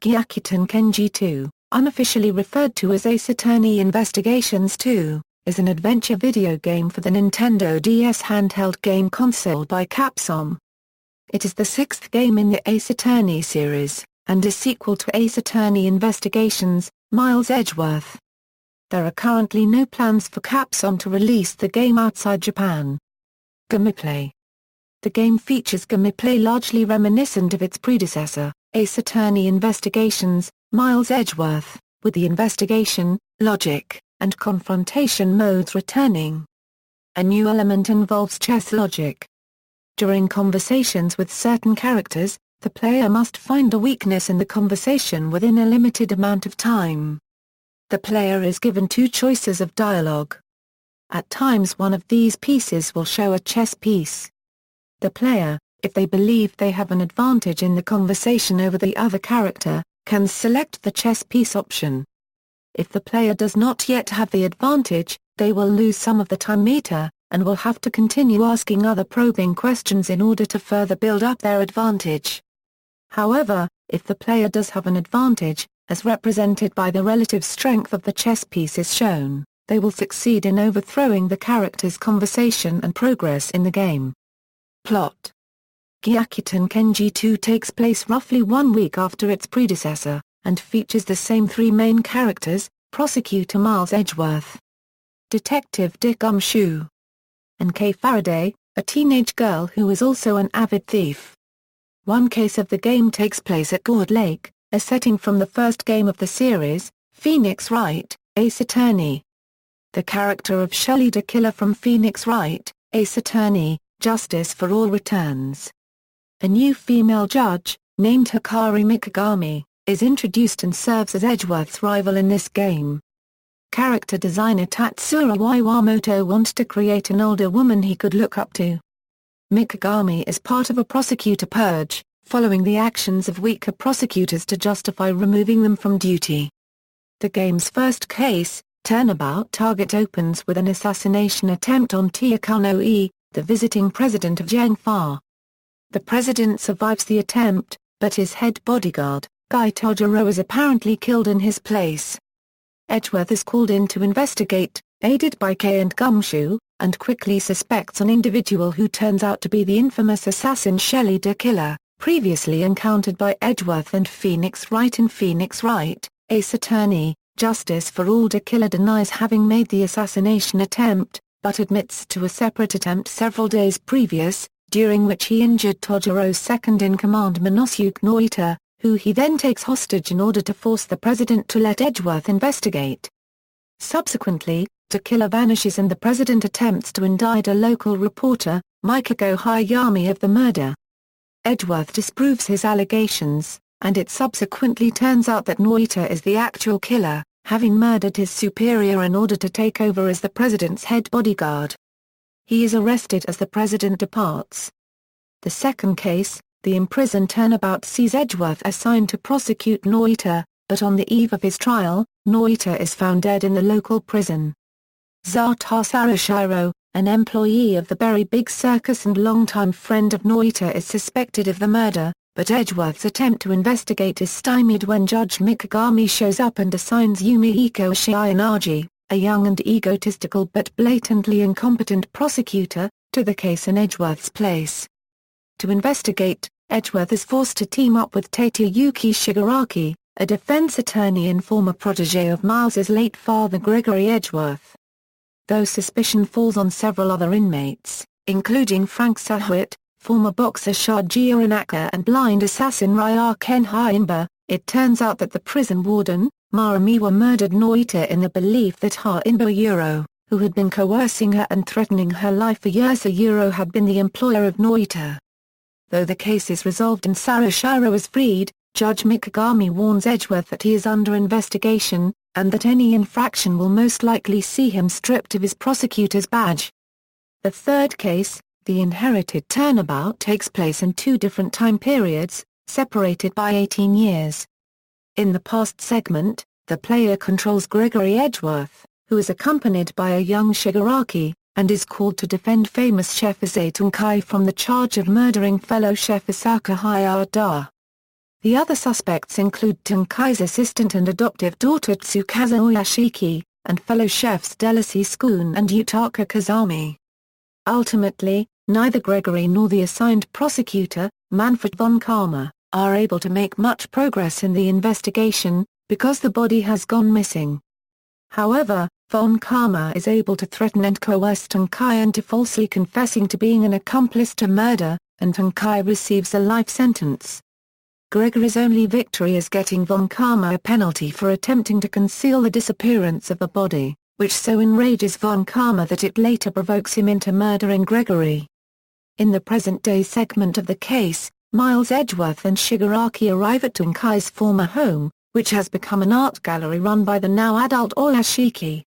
Gyakuten Kenji 2, unofficially referred to as Ace Attorney Investigations 2, is an adventure video game for the Nintendo DS handheld game console by Capcom. It is the sixth game in the Ace Attorney series, and is sequel to Ace Attorney Investigations, Miles Edgeworth. There are currently no plans for Capcom to release the game outside Japan. Gameplay. The game features gameplay largely reminiscent of its predecessor, Ace Attorney Investigations, Miles Edgeworth, with the investigation, logic, and confrontation modes returning. A new element involves chess logic. During conversations with certain characters, the player must find a weakness in the conversation within a limited amount of time. The player is given two choices of dialogue. At times one of these pieces will show a chess piece. The player, if they believe they have an advantage in the conversation over the other character, can select the chess piece option. If the player does not yet have the advantage, they will lose some of the time meter, and will have to continue asking other probing questions in order to further build up their advantage. However, if the player does have an advantage, as represented by the relative strength of the chess pieces shown, they will succeed in overthrowing the character's conversation and progress in the game. Plot. Gyakuten Kenji 2 takes place roughly 1 week after its predecessor, and features the same three main characters: Prosecutor Miles Edgeworth, Detective Dick Gumshoe, and Kay Faraday, a teenage girl who is also an avid thief. One case of the game takes place at Gourd Lake, a setting from the first game of the series, Phoenix Wright, Ace Attorney. The character of Shelley the Killer from Phoenix Wright, Ace Attorney, Justice for All returns. A new female judge, named Hikari Mikagami, is introduced and serves as Edgeworth's rival in this game. Character designer Tatsuro Iwamoto wants to create an older woman he could look up to. Mikagami is part of a prosecutor purge, following the actions of weaker prosecutors to justify removing them from duty. The game's first case, Turnabout Target, opens with an assassination attempt on Takano, the visiting president of Jiangfa. The president survives the attempt, but his head bodyguard, Guy Tojiro, is apparently killed in his place. Edgeworth is called in to investigate, aided by Kay and Gumshoe, and quickly suspects an individual who turns out to be the infamous assassin Shelley the Killer, previously encountered by Edgeworth and Phoenix Wright in Phoenix Wright, Ace Attorney, Justice for All. The Killer denies having made the assassination attempt, but admits to a separate attempt several days previous, during which he injured Tojiro's second-in-command Minosuke Noita, who he then takes hostage in order to force the president to let Edgeworth investigate. Subsequently, the Killer vanishes and the president attempts to indict a local reporter, Mikako Hayami, of the murder. Edgeworth disproves his allegations, and it subsequently turns out that Noita is the actual killer, having murdered his superior in order to take over as the president's head bodyguard. He is arrested as the president departs. The second case, the imprisoned Turnabout, sees Edgeworth assigned to prosecute Noita, but on the eve of his trial, Noita is found dead in the local prison. Zata Sarashiro, an employee of the Berry Big Circus and longtime friend of Noita, is suspected of the murder, but Edgeworth's attempt to investigate is stymied when Judge Mikagami shows up and assigns Yumihiko Shiyanagi, a young and egotistical but blatantly incompetent prosecutor, to the case in Edgeworth's place. To investigate, Edgeworth is forced to team up with Tateyuki Shigaraki, a defense attorney and former protege of Miles's late father Gregory Edgeworth. Though suspicion falls on several other inmates, including Frank Sahuit, former boxer Shoji Aranaka, and blind assassin Ryaken Haimba, it turns out that the prison warden, Maramiwa, murdered Noita in the belief that Haimba, who had been coercing her and threatening her life for years, had been the employer of Noita. Though the case is resolved and Sarashiro is freed, Judge Mikagami warns Edgeworth that he is under investigation, and that any infraction will most likely see him stripped of his prosecutor's badge. The third case, the inherited Turnabout, takes place in two different time periods, separated by 18 years. In the past segment, the player controls Gregory Edgeworth, who is accompanied by a young Shigaraki, and is called to defend famous chef Isatunkai from the charge of murdering fellow chef Isaka Hayada. The other suspects include Tenkai's assistant and adoptive daughter Tsukazu Oyashiki, and fellow chefs Delacy Skun and Yutaka Kazami. Ultimately, neither Gregory nor the assigned prosecutor, Manfred von Karma, are able to make much progress in the investigation, because the body has gone missing. However, von Karma is able to threaten and coerce Tenkai into falsely confessing to being an accomplice to murder, and Tenkai receives a life sentence. Gregory's only victory is getting von Karma a penalty for attempting to conceal the disappearance of a body, which so enrages von Karma that it later provokes him into murdering Gregory. In the present-day segment of the case, Miles Edgeworth and Shigaraki arrive at Tenkai's former home, which has become an art gallery run by the now-adult Oyashiki.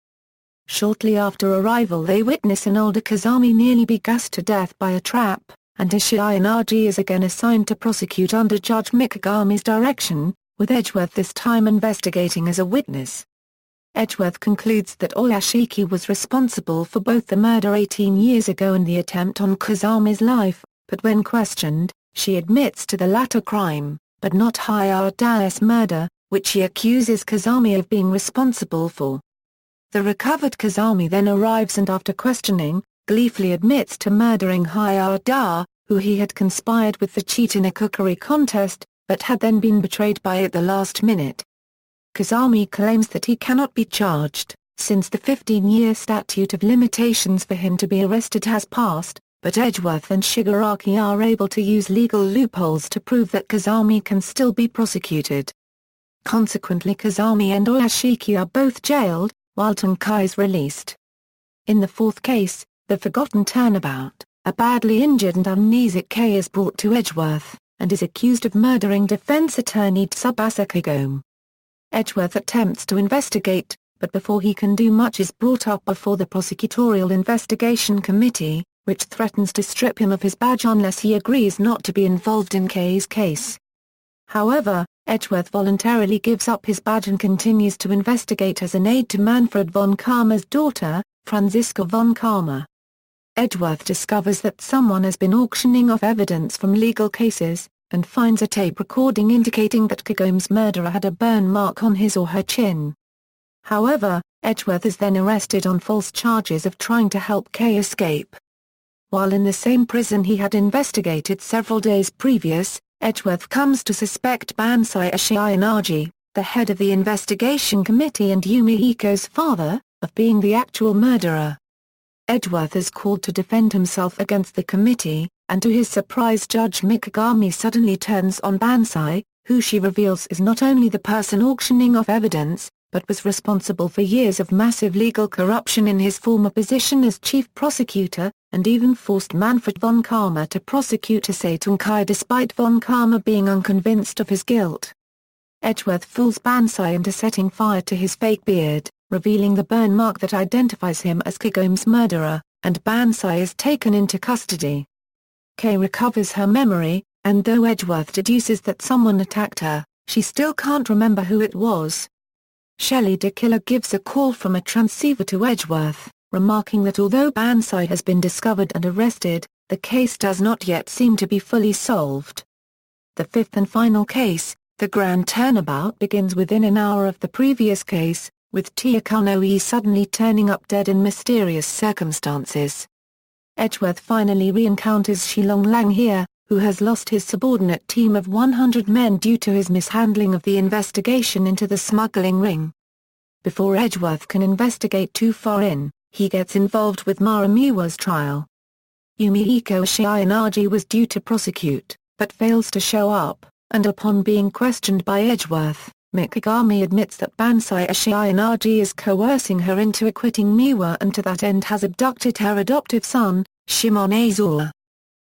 Shortly after arrival they witness an older Kazami nearly be gassed to death by a trap, and Ishii Inagi is again assigned to prosecute under Judge Mikigami's direction, with Edgeworth this time investigating as a witness. Edgeworth concludes that Oyashiki was responsible for both the murder 18 years ago and the attempt on Kazami's life, but when questioned, she admits to the latter crime, but not Hayada's murder, which she accuses Kazami of being responsible for. The recovered Kazami then arrives and after questioning, gleefully admits to murdering Hayada, who he had conspired with to cheat in a cookery contest, but had then been betrayed by at the last minute. Kazami claims that he cannot be charged, since the 15-year statute of limitations for him to be arrested has passed, but Edgeworth and Shigaraki are able to use legal loopholes to prove that Kazami can still be prosecuted. Consequently Kazami and Oyashiki are both jailed, while Tenkai is released. In the fourth case, The Forgotten Turnabout, a badly injured and amnesic Kei is brought to Edgeworth, and is accused of murdering defense attorney Tsubasa Kagome. Edgeworth attempts to investigate, but before he can do much is brought up before the Prosecutorial Investigation Committee, which threatens to strip him of his badge unless he agrees not to be involved in Kei's case. However, Edgeworth voluntarily gives up his badge and continues to investigate as an aide to Manfred von Karma's daughter, Franziska von Karma. Edgeworth discovers that someone has been auctioning off evidence from legal cases, and finds a tape recording indicating that Kagome's murderer had a burn mark on his or her chin. However, Edgeworth is then arrested on false charges of trying to help Kei escape. While in the same prison he had investigated several days previous, Edgeworth comes to suspect Bansai Ishii Inagi, the head of the investigation committee and Yumihiko's father, of being the actual murderer. Edgeworth is called to defend himself against the committee, and to his surprise Judge Mikigami suddenly turns on Bansai, who she reveals is not only the person auctioning off evidence, but was responsible for years of massive legal corruption in his former position as chief prosecutor, and even forced Manfred von Karma to prosecute Issei Tenkai despite von Karma being unconvinced of his guilt. Edgeworth fools Bansai into setting fire to his fake beard, revealing the burn mark that identifies him as Kagome's murderer, and Bansai is taken into custody. Kei recovers her memory, and though Edgeworth deduces that someone attacked her, she still can't remember who it was. Shelley the killer gives a call from a transceiver to Edgeworth, remarking that although Bansai has been discovered and arrested, the case does not yet seem to be fully solved. The fifth and final case, the Grand Turnabout, begins within an hour of the previous case, with Takaonoe suddenly turning up dead in mysterious circumstances. Edgeworth finally re-encounters Shilong Lang here, who has lost his subordinate team of 100 men due to his mishandling of the investigation into the smuggling ring. Before Edgeworth can investigate too far in, he gets involved with Maramiwa's trial. Yumihiko Ishii Inagi was due to prosecute, but fails to show up, and upon being questioned by Edgeworth, Mikigami admits that Bansai Ishii Inagi is coercing her into acquitting Miwa and to that end has abducted her adoptive son, Shimon Azura.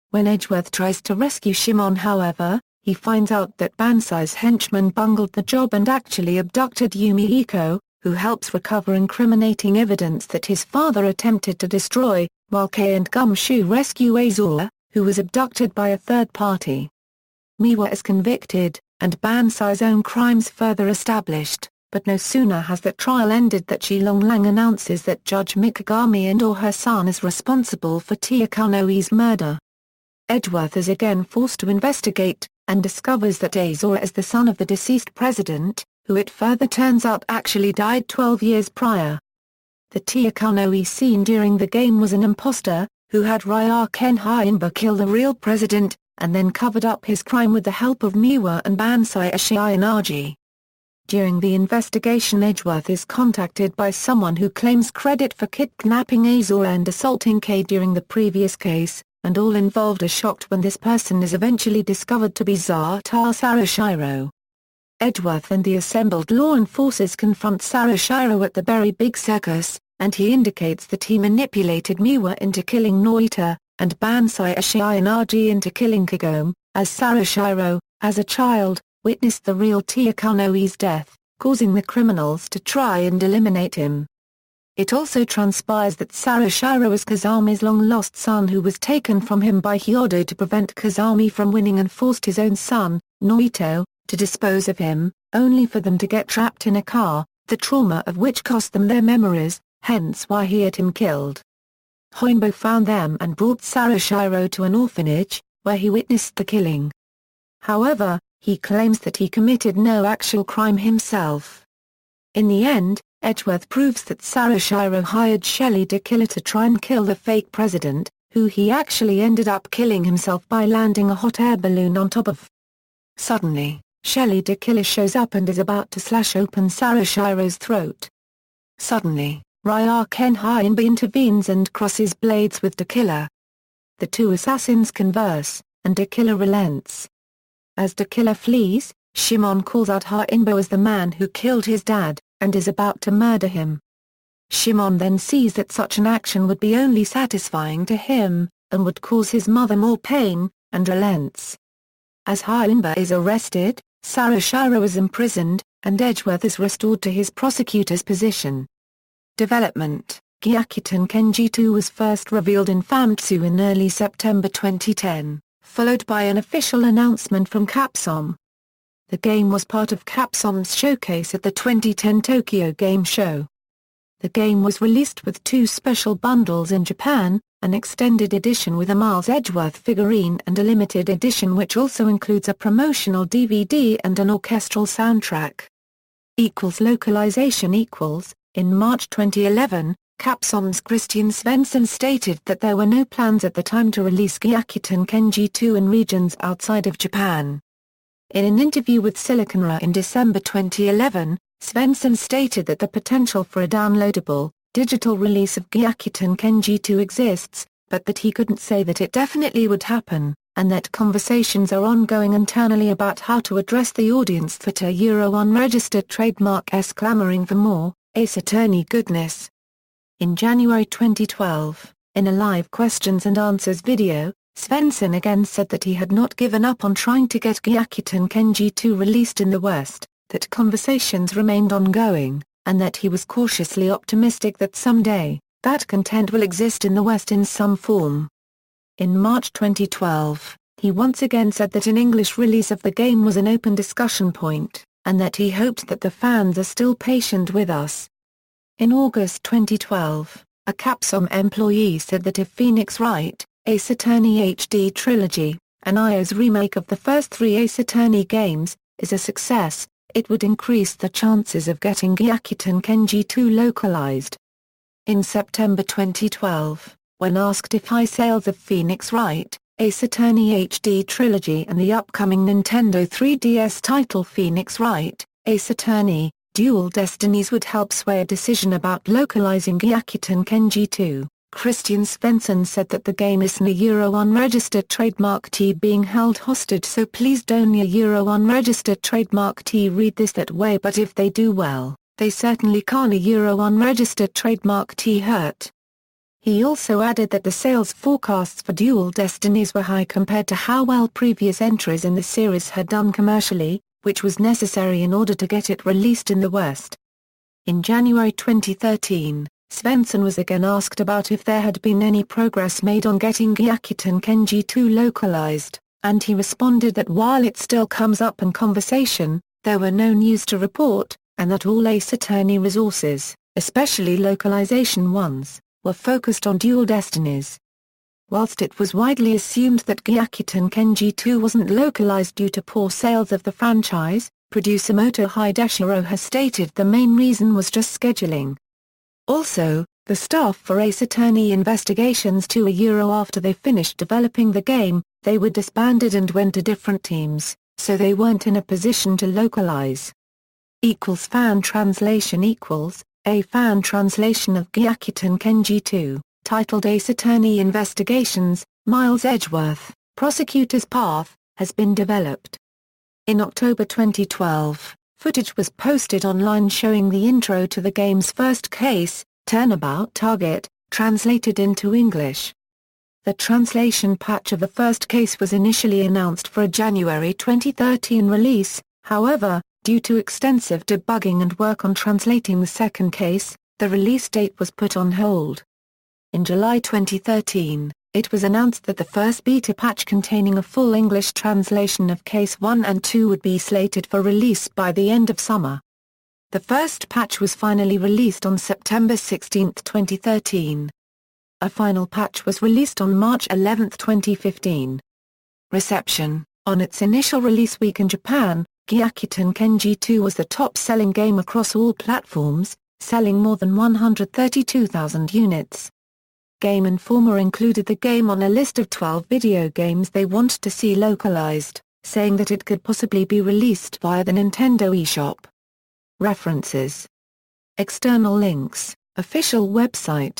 When Edgeworth tries to rescue Shimon however, he finds out that Bansai's henchman bungled the job and actually abducted Yumihiko, who helps recover incriminating evidence that his father attempted to destroy, while Kei and Gumshoe rescue Azura, who was abducted by a third party. Miwa is convicted, and Bansai's own crimes further established, but no sooner has the trial ended that Shilong Lang announces that Judge Mikigami and/or her son is responsible for Takaonoe's murder. Edgeworth is again forced to investigate, and discovers that Azura is the son of the deceased president, who it further turns out actually died 12 years prior. The Tyakanoi seen during the game was an imposter, who had Ryaken Hyinba kill the real president, and then covered up his crime with the help of Miwa and Bansai Ashiyanagi. During the investigation, Edgeworth is contacted by someone who claims credit for kidnapping Azura and assaulting Kay during the previous case, and all involved are shocked when this person is eventually discovered to be Zata Sarashiro. Edgeworth and the assembled law enforcers confront Sarashiro at the Berry Big Circus, and he indicates that he manipulated Miwa into killing Noita, and Bansai Ashiyanagi into killing Kagome, as Sarashiro, as a child, witnessed the real Tyakanoi's death, causing the criminals to try and eliminate him. It also transpires that Sarashiro is Kazami's long-lost son who was taken from him by Hyodo to prevent Kazami from winning and forced his own son, Noito, to dispose of him, only for them to get trapped in a car, the trauma of which cost them their memories, hence why he had him killed. Hoinbo found them and brought Sarashiro to an orphanage, where he witnessed the killing. However, he claims that he committed no actual crime himself. In the end, Edgeworth proves that Sarashiro hired Shelley DeKiller to try and kill the fake president, who he actually ended up killing himself by landing a hot air balloon on top of. Suddenly, Shelley DeKiller shows up and is about to slash open Sarashiro's throat. Suddenly, Ryaken Hyinba intervenes and crosses blades with DeKiller. The two assassins converse, and DeKiller relents. As DeKiller flees, Shimon calls out Hyinba as the man who killed his dad, and is about to murder him. Shimon then sees that such an action would be only satisfying to him, and would cause his mother more pain, and relents. As Hyinba is arrested, Sarashiro is imprisoned, and Edgeworth is restored to his prosecutor's position. Development: Gyakuten Kenji 2 was first revealed in Famitsu in early September 2010, followed by an official announcement from Capcom. The game was part of Capcom's showcase at the 2010 Tokyo Game Show. The game was released with two special bundles in Japan, an extended edition with a Miles Edgeworth figurine and a limited edition which also includes a promotional DVD and an orchestral soundtrack. Localization equals. In March 2011, Capcom's Christian Svensson stated that there were no plans at the time to release Gyakuten Kenji 2 in regions outside of Japan. In an interview with Siliconra in December 2011, Svensson stated that the potential for a downloadable, digital release of Gyakuten Kenji 2 exists, but that he couldn't say that it definitely would happen, and that conversations are ongoing internally about how to address the audience that are Euro unregistered trademark clamoring for more Ace Attorney goodness. In January 2012, in a live questions and answers video, Svensson again said that he had not given up on trying to get Gyakuten Kenji 2 released in the West, that conversations remained ongoing, and that he was cautiously optimistic that someday, that content will exist in the West in some form. In March 2012, he once again said that an English release of the game was an open discussion point, and that he hoped that the fans are still patient with us. In August 2012, a Capcom employee said that if Phoenix Wright, Ace Attorney HD Trilogy, an iOS remake of the first three Ace Attorney games, is a success, it would increase the chances of getting Gyakuten Kenji 2 localized. In September 2012, when asked if high sales of Phoenix Wright, Ace Attorney HD Trilogy and the upcoming Nintendo 3DS title Phoenix Wright, Ace Attorney, Dual Destinies would help sway a decision about localizing Gyakuten Kenji 2, Christian Svensson said that the game isn't a Euro unregistered trademark T being held hostage, so please don't a Euro unregistered trademark T read this that way, but if they do well, they certainly can't a Euro unregistered trademark T hurt. He also added that the sales forecasts for Dual Destinies were high compared to how well previous entries in the series had done commercially, which was necessary in order to get it released in the West. In January 2013, Svensson was again asked about if there had been any progress made on getting Gyakuten Kenji 2 localized, and he responded that while it still comes up in conversation, there were no news to report, and that all Ace Attorney resources, especially localization ones, were focused on Dual Destinies. Whilst it was widely assumed that Gyakuten Kenji 2 wasn't localized due to poor sales of the franchise, producer Moto Hideshiro has stated the main reason was just scheduling. Also, the staff for Ace Attorney Investigations 2 a year after they finished developing the game, they were disbanded and went to different teams, so they weren't in a position to localize. Fan translation equals, a fan translation of Gyakuten Kenji 2, titled Ace Attorney Investigations, Miles Edgeworth, Prosecutor's Path, has been developed. In October 2012, footage was posted online showing the intro to the game's first case, Turnabout Target, translated into English. The translation patch of the first case was initially announced for a January 2013 release, however, due to extensive debugging and work on translating the second case, the release date was put on hold. In July 2013, it was announced that the first beta patch containing a full English translation of Case 1 and 2 would be slated for release by the end of summer. The first patch was finally released on September 16, 2013. A final patch was released on March 11, 2015. Reception: on its initial release week in Japan, Gyakuten Kenji 2 was the top-selling game across all platforms, selling more than 132,000 units. Game Informer included the game on a list of 12 video games they want to see localized, saying that it could possibly be released via the Nintendo eShop. References. External links, official website.